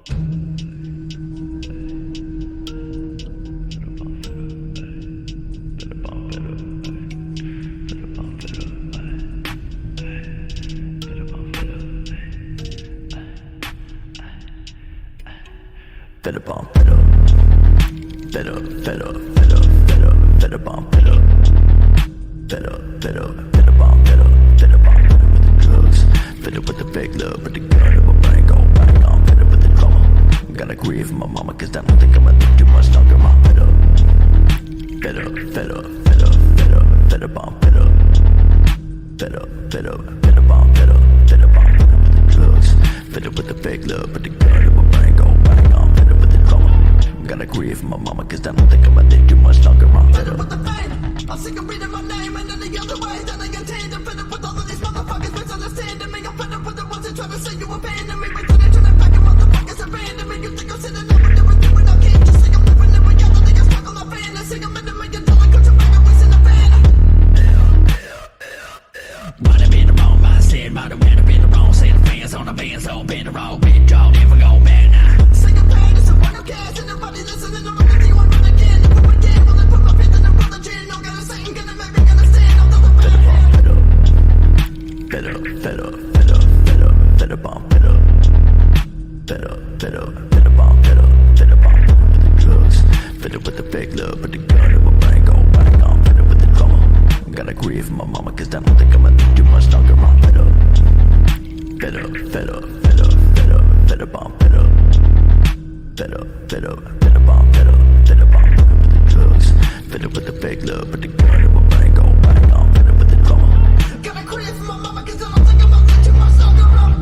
Better bomb, better, better, better, better, better, better bomb, better, better, better, better bomb, better, better bomb, better with the drugs, better with the fake love, with the gun in my brain, go bang on, better with the drama. Gotta grieve my mama, cause I don't think I'ma live too much longer, mom, better, better, better, better, better, better bomb, better, better, better, better bomb, better, better bomb, better with the drugs, better with the fake love, with the gun in my brain, go bang on, better with the drama. Gotta grieve my mama, cause I don't think I'ma live too much longer, mom, better with the pain. I'm sick of reading my name and any other way that I contain. I'm fed up with all of these motherfuckers misunderstanding me. I'm fed up with the ones that try to say you abandon me. Wait till they turn their back and motherfuckers abandon me. You think I'm sitting there with everything when I can't just think I'm living in reality. I'm stuck on the fantasy. I'm in a $1 million country back and wasting a fan. Might have been the wrong mindset, might have been the wrong set of fans on the band, so been the wrong bit, y'all never go back now. Sing a pain, it's a one of gas, and nobody listening to look at you, I'm running again. If I'm again, will they put my faith in the religion? No gonna say, I'm gonna make me understand. I'm the better, better, better, better, better bomb, better, better, better, better bomb, better, better bomb, better with the drugs, better with the fake love, with the gun in my brain, go bang on, better with the drama. Gotta grieve my mama, cause I don't think I'ma live too much longer, mom, better, better, better, better, better, better bomb, better, better, better, better bomb, better, better bomb, better with the drugs, better with the fake love, with the gun in my brain, go bang on, better with the drama. Gotta grieve my mama, cause I don't think I'ma live too much longer, mom.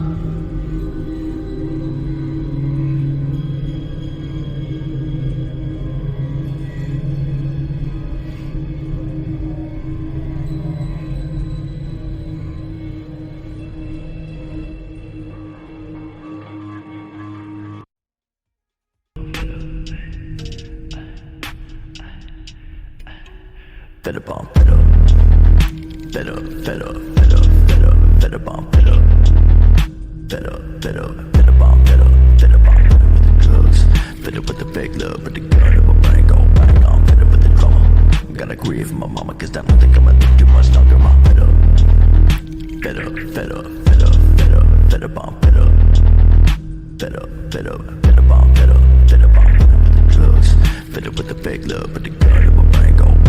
Better bomb, better, better, better, better, better, better bomb, better, better, better, better bomb, better, better bomb, better with the drugs, better with the fake love, with the gun in my brain, go bang on, better with the drama. Gotta grieve my mama, cause I don't think I'ma live too much longer, mom, better, better, better, better, better, better bomb, better, better, better, better bomb, better, better bomb, better with the drugs, better with the fake love, with the gun in my